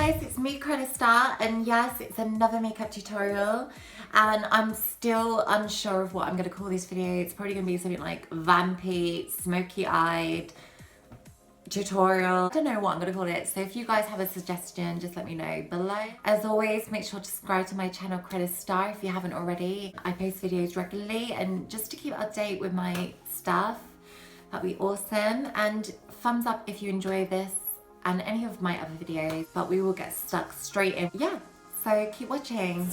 guys, it's me, CRUELLASTAR, and yes, it's another makeup tutorial, and I'm still unsure of what I'm going to call this video. It's probably going to be something like Vampy, smoky-eyed tutorial. I don't know what I'm going to call it, so if you guys have a suggestion, just let me know below. As always, make sure to subscribe to my channel, CRUELLASTAR, if you haven't already. I post videos regularly, and just to keep update with my stuff, that'd be awesome. And thumbs up if you enjoy this and any of my other videos, but we will get stuck straight in. Yeah, so keep watching.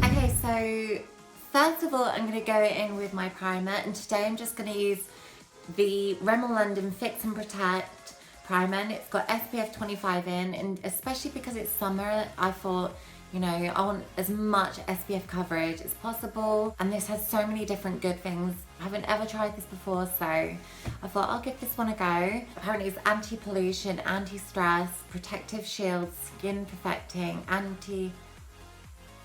Okay, so first of all, I'm gonna go in with my primer, and today I'm just gonna use the Rimmel London Fix and Protect primer, and it's got SPF 25 in, and especially because it's summer, I thought, you know, I want as much SPF coverage as possible, and this has so many different good things. I haven't ever tried this before, so I thought I'll give this one a go. Apparently it's anti-pollution, anti-stress, protective shield, skin perfecting,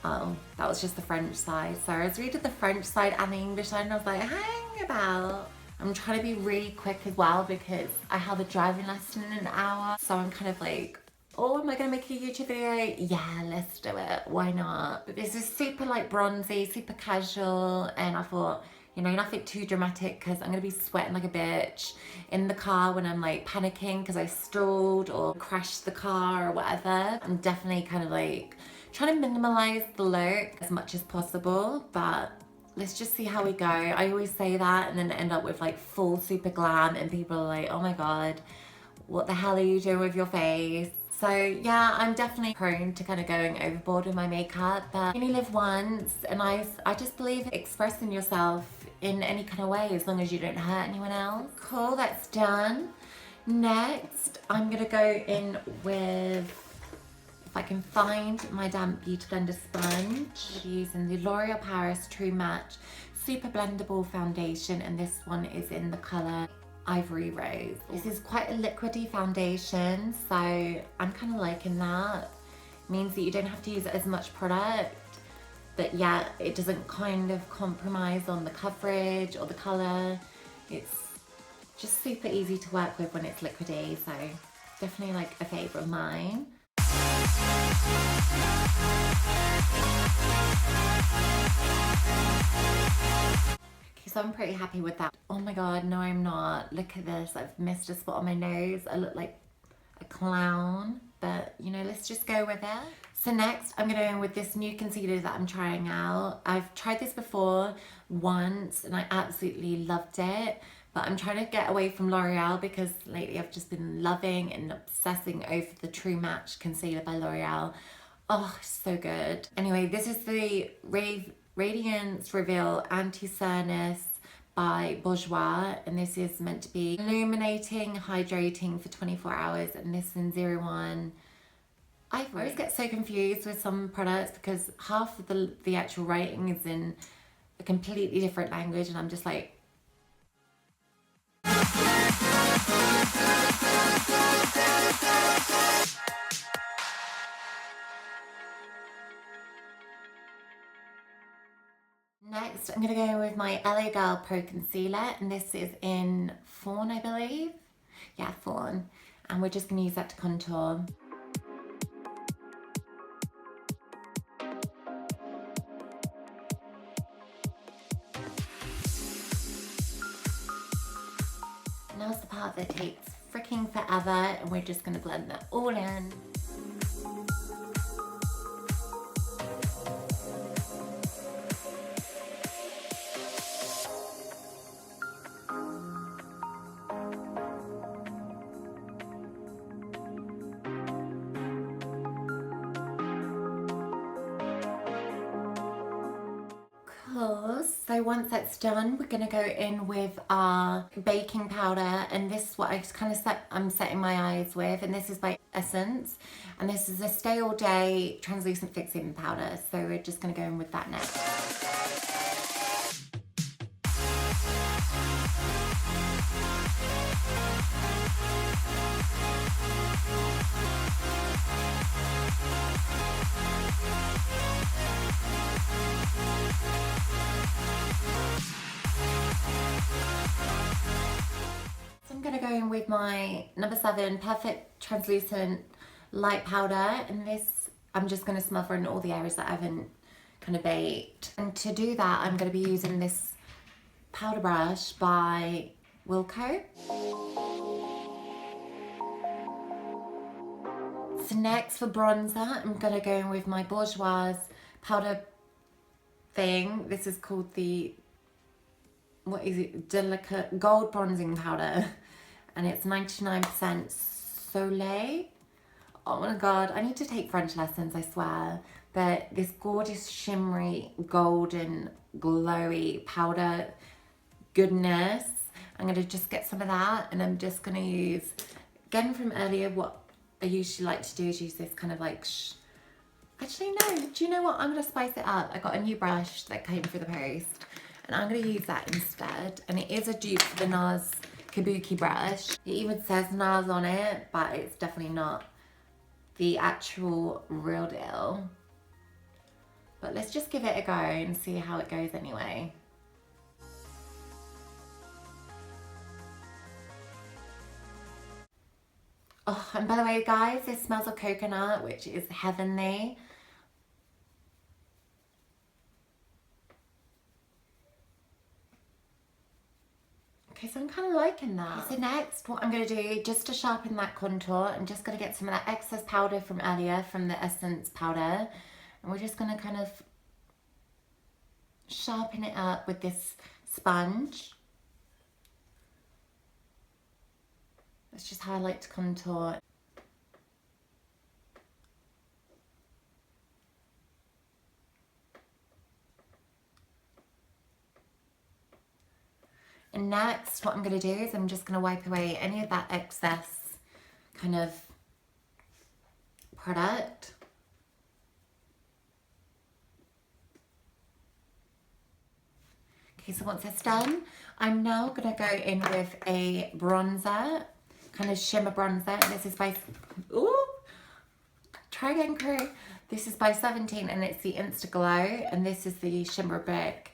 oh, that was just the French side. So I was reading the French side and the English side, and I was like, hang about. I'm trying to be really quick as well because I have a driving lesson in an hour, so I'm kind of like, oh, am I gonna make a YouTube video? Yeah, let's do it, why not? But this is super like bronzy, super casual, and I thought, you know, nothing too dramatic because I'm gonna be sweating like a bitch in the car when I'm like panicking because I stalled or crashed the car or whatever. I'm definitely kind of like trying to minimalize the look as much as possible, but let's just see how we go. I always say that and then end up with like full super glam, and people are like, oh my god, what the hell are you doing with your face? So yeah, I'm definitely prone to kind of going overboard with my makeup, but you only live once, and I just believe expressing yourself in any kind of way as long as you don't hurt anyone else. Cool, that's done. Next, I'm gonna go in with, if I can find my damp Beauty Blender sponge, I'm using the L'Oreal Paris True Match Super Blendable Foundation, and this one is in the colour Ivory Rose. This is quite a liquidy foundation, so I'm kind of liking that. It means that you don't have to use as much product, but yet it doesn't kind of compromise on the coverage or the colour. It's just super easy to work with when it's liquidy, so definitely like a favourite of mine. So I'm pretty happy with that. Oh my god, no I'm not. Look at this, I've missed a spot on my nose. I look like a clown, but you know, let's just go with it. So next, I'm gonna go in with this new concealer that I'm trying out. I've tried this before once and I absolutely loved it, but I'm trying to get away from L'Oreal because lately I've just been loving and obsessing over the True Match concealer by L'Oreal. Oh, so good. Anyway, this is the Radiance Reveal Anti-Cernus by Bourjois, and this is meant to be illuminating, hydrating for 24 hours, and this in 01 Ivory. I always get so confused with some products because half of the actual writing is in a completely different language, and I'm just like, next, I'm going to go with my LA Girl Pro Concealer, and this is in Fawn, I believe. Yeah, Fawn. And we're just going to use that to contour. Now's the part that takes freaking forever, and we're just going to blend that all in. So once that's done, we're going to go in with our baking powder, and this is what I just kind of I'm setting my eyes with, and this is by Essence, and this is a Stay All Day translucent fixing powder, so we're just going to go in with that next. So I'm going to go in with my number 7 Perfect Translucent light powder, and this I'm just going to smother in all the areas that I haven't kind of baked. And to do that, I'm going to be using this powder brush by Wilko. So next for bronzer, I'm going to go in with my Bourjois powder thing. This is called the, what is it, Delicate Gold Bronzing Powder. And it's 99% Soleil. Oh my god, I need to take French lessons, I swear. But this gorgeous shimmery, golden, glowy powder goodness. I'm going to just get some of that, and I'm just going to use, again from earlier, what I usually like to do is use this kind of like, actually no, do you know what, I'm going to spice it up. I got a new brush that came through the post, and I'm going to use that instead. And it is a dupe for the NARS Kabuki brush. It even says NARS on it, but it's definitely not the actual real deal. But let's just give it a go and see how it goes anyway. Oh, and by the way, guys, this smells of coconut, which is heavenly. Okay, so I'm kind of liking that. So next, what I'm going to do, just to sharpen that contour, I'm just going to get some of that excess powder from earlier, from the Essence powder. And we're just going to kind of sharpen it up with this sponge. That's just how I like to contour. And next, what I'm going to do is I'm just going to wipe away any of that excess kind of product. Okay, so once that's done, I'm now going to go in with a bronzer, kind of shimmer bronzer. And this is by, ooh, try again, crew. This is by 17, and it's the Insta Glow, and this is the shimmer brick.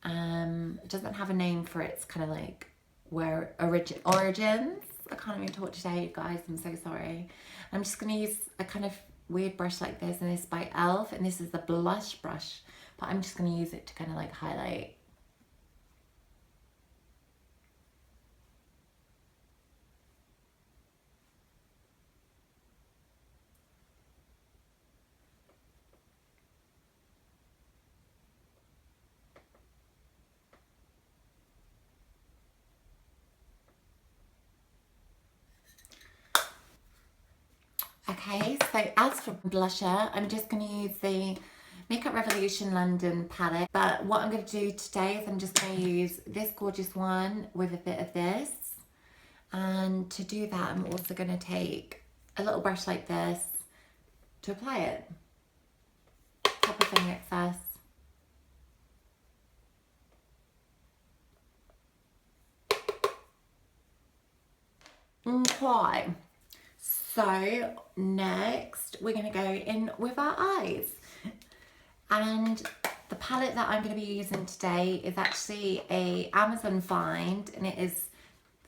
It doesn't have a name for its kind of like where origins. I can't even talk today, you guys. I'm so sorry. I'm just going to use a kind of weird brush like this, and this is by e.l.f. and this is the blush brush, but I'm just going to use it to kind of like highlight. Okay, so as for blusher, I'm just going to use the Makeup Revolution London palette. But what I'm going to do today is I'm just going to use this gorgeous one with a bit of this. And to do that, I'm also going to take a little brush like this to apply it. Top of any excess. Okay. So next we're going to go in with our eyes, and the palette that I'm going to be using today is actually a Amazon find, and it is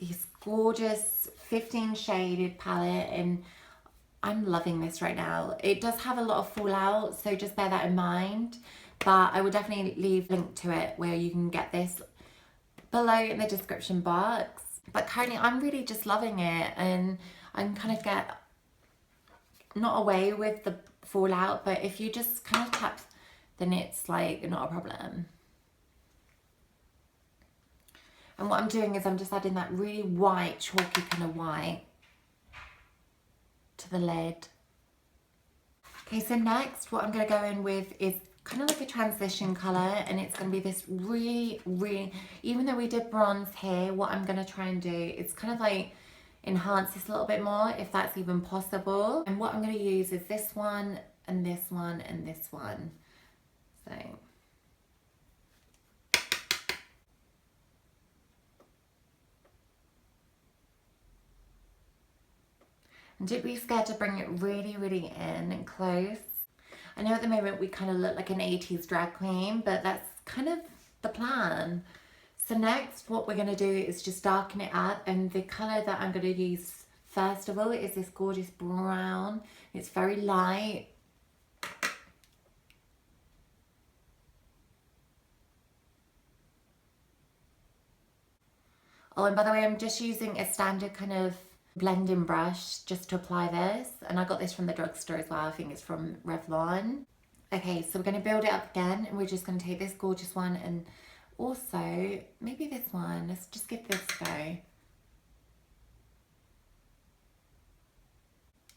this gorgeous 15 shaded palette, and I'm loving this right now. It does have a lot of fallout, so just bear that in mind, but I will definitely leave a link to it where you can get this below in the description box. But currently I'm really just loving it, and I'm kind of get not away with the fallout, but if you just kind of tap, then it's like not a problem. And what I'm doing is I'm just adding that really white, chalky kind of white to the lid. Okay, so next what I'm going to go in with is kind of like a transition colour, and it's going to be this really, even though we did bronze here, what I'm going to try and do is kind of like enhance this a little bit more, if that's even possible. And what I'm going to use is this one and this one and this one. So and don't be scared to bring it really in and close. I know at the moment we kind of look like an 80s drag queen, but that's kind of the plan. So next what we're going to do is just darken it up, and the colour that I'm going to use first of all is this gorgeous brown. It's very light. Oh, and by the way, I'm just using a standard kind of blending brush just to apply this. And I got this from the drugstore as well. I think it's from Revlon. Okay, so we're going to build it up again, and we're just going to take this gorgeous one and also maybe this one. Let's just give this a go.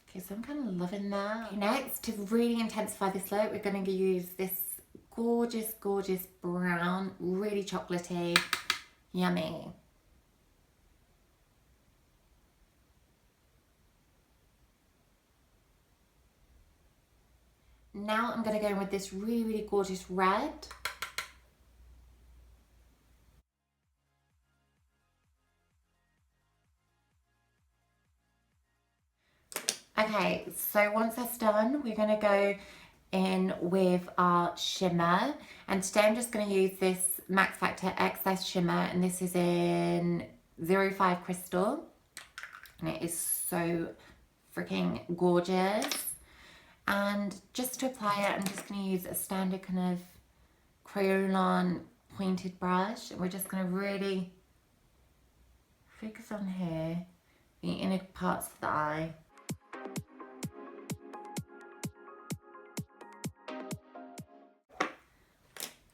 Okay, so I'm kind of loving that. Okay, next, to really intensify this look, we're going to use this gorgeous, gorgeous brown, really chocolatey, yummy. Now I'm going to go in with this really, really gorgeous red. Okay, so once that's done, we're going to go in with our shimmer. And today I'm just going to use this Max Factor XS shimmer, and this is in 05 Crystal. And it is so freaking gorgeous. And just to apply it, I'm just going to use a standard kind of crayon pointed brush. And we're just going to really focus on here, the inner parts of the eye.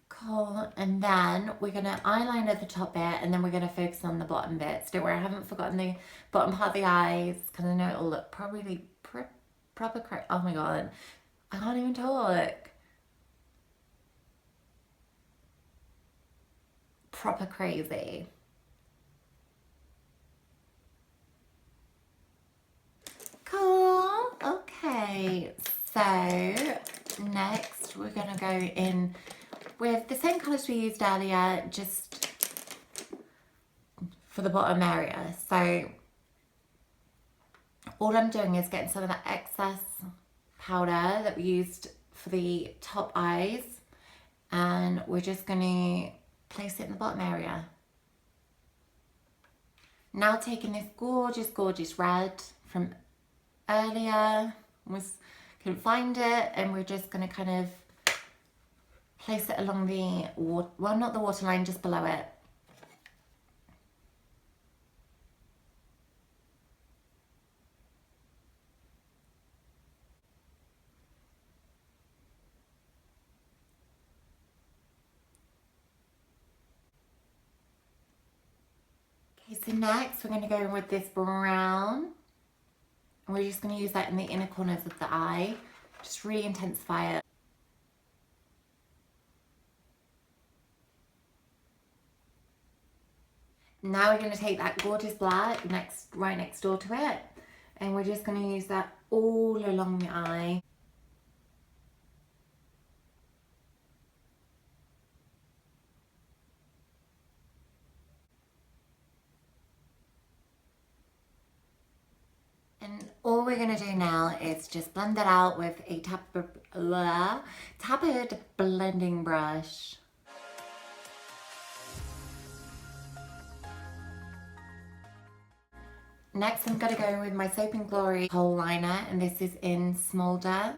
Cool. And then we're going to eyeliner the top bit, and then we're going to focus on the bottom bits. Don't worry, I haven't forgotten the bottom part of the eyes, because I know it'll look probably proper crazy. Oh my god, I can't even talk. Proper crazy. Cool. Okay, so next we're gonna go in with the same colours we used earlier, just for the bottom area. So all I'm doing is getting some of that excess powder that we used for the top eyes, and we're just going to place it in the bottom area. Now taking this gorgeous, gorgeous red from earlier, couldn't find it, and we're just going to kind of place it along the, well, not the waterline, just below it. Okay, so next we're going to go in with this brown, and we're just going to use that in the inner corners of the eye, just really intensify it. Now we're going to take that gorgeous black right next door to it, and we're just going to use that all along the eye. And all we're going to do now is just blend that out with a tapered blending brush. Next, I'm going to go with my Soap & Glory Kohl liner, and this is in Smoulder.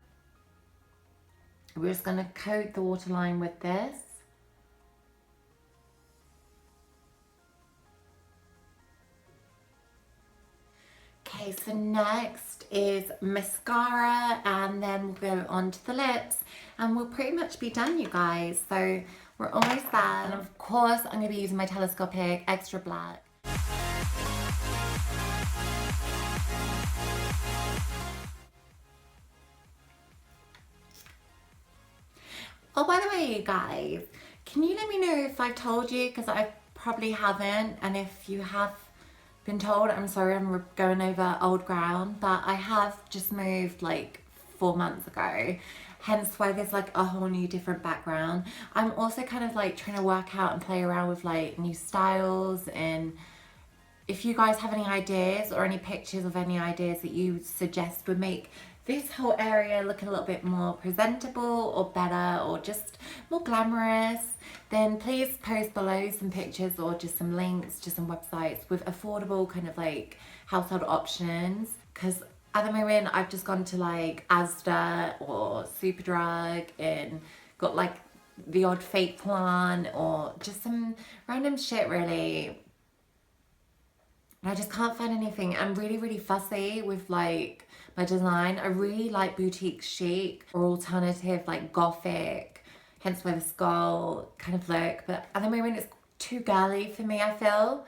We're just going to coat the waterline with this. Okay, so next is mascara, and then we'll go on to the lips, and we'll pretty much be done, you guys. So we're almost there, and of course I'm going to be using my Telescopic Extra Black. Oh, by the way, you guys, can you let me know if I've told you, because I probably haven't, and if you have been told, I'm sorry, I'm going over old ground, but I have just moved like 4 months ago, hence why there's like a whole new different background. I'm also kind of like trying to work out and play around with like new styles, and if you guys have any ideas or any pictures of any ideas that you suggest would make this whole area look a little bit more presentable or better or just more glamorous, then please post below some pictures or just some links to some websites with affordable kind of like household options, because At the moment, I've just gone to like Asda or Superdrug and got like the odd fake plan or just some random shit really. And I just can't find anything. I'm really, really fussy with like my design. I really like boutique chic or alternative like gothic, hence why the skull kind of look. But at the moment it's too girly for me, I feel.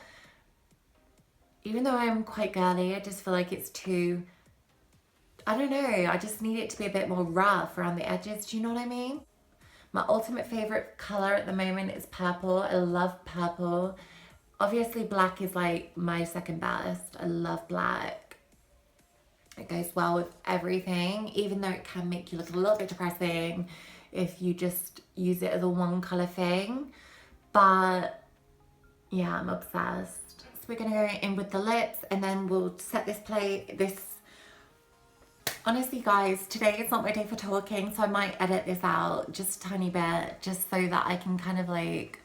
Even though I'm quite girly, I just feel like it's too, I don't know, I just need it to be a bit more rough around the edges, do you know what I mean? My ultimate favourite colour at the moment is purple. I love purple. Obviously black is like my second best. I love black. It goes well with everything, even though it can make you look a little bit depressing if you just use it as a one colour thing. But yeah, I'm obsessed. So we're gonna go in with the lips and then we'll set this plate, honestly guys, today is not my day for talking, so I might edit this out just a tiny bit, just so that I can kind of like,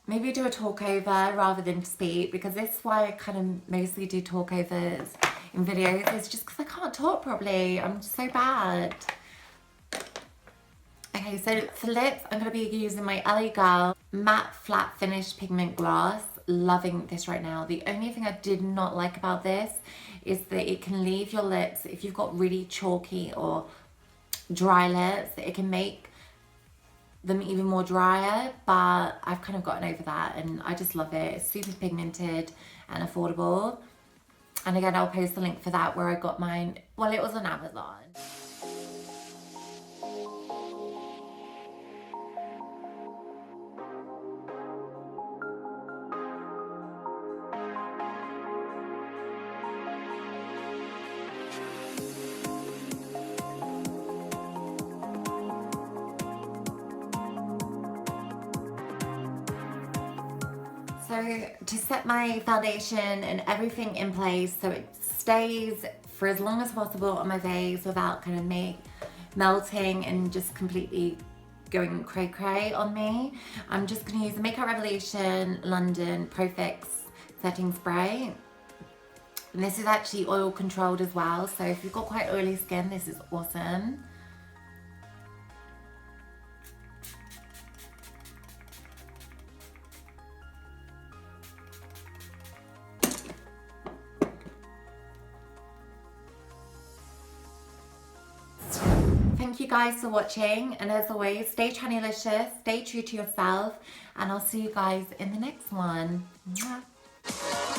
maybe do a talk over rather than speak, because this is why I kind of mostly do talkovers in videos, it's just because I can't talk properly, I'm so bad. Okay, so for lips, I'm going to be using my LA Girl Matte Flat Finish Pigment Gloss. Loving this right now. The only thing I did not like about this is that it can leave your lips, if you've got really chalky or dry lips, it can make them even more drier, but I've kind of gotten over that and I just love it. It's super pigmented and affordable. And again, I'll post the link for that where I got mine. Well, it was on Amazon. So to set my foundation and everything in place so it stays for as long as possible on my face without kind of melting and just completely going cray cray on me, I'm just going to use the Makeup Revolution London Pro Fix setting spray. And this is actually oil controlled as well, so if you've got quite oily skin, this is awesome. Thank you guys for watching, and as always, stay Channelicious, stay true to yourself, and I'll see you guys in the next one. Mwah.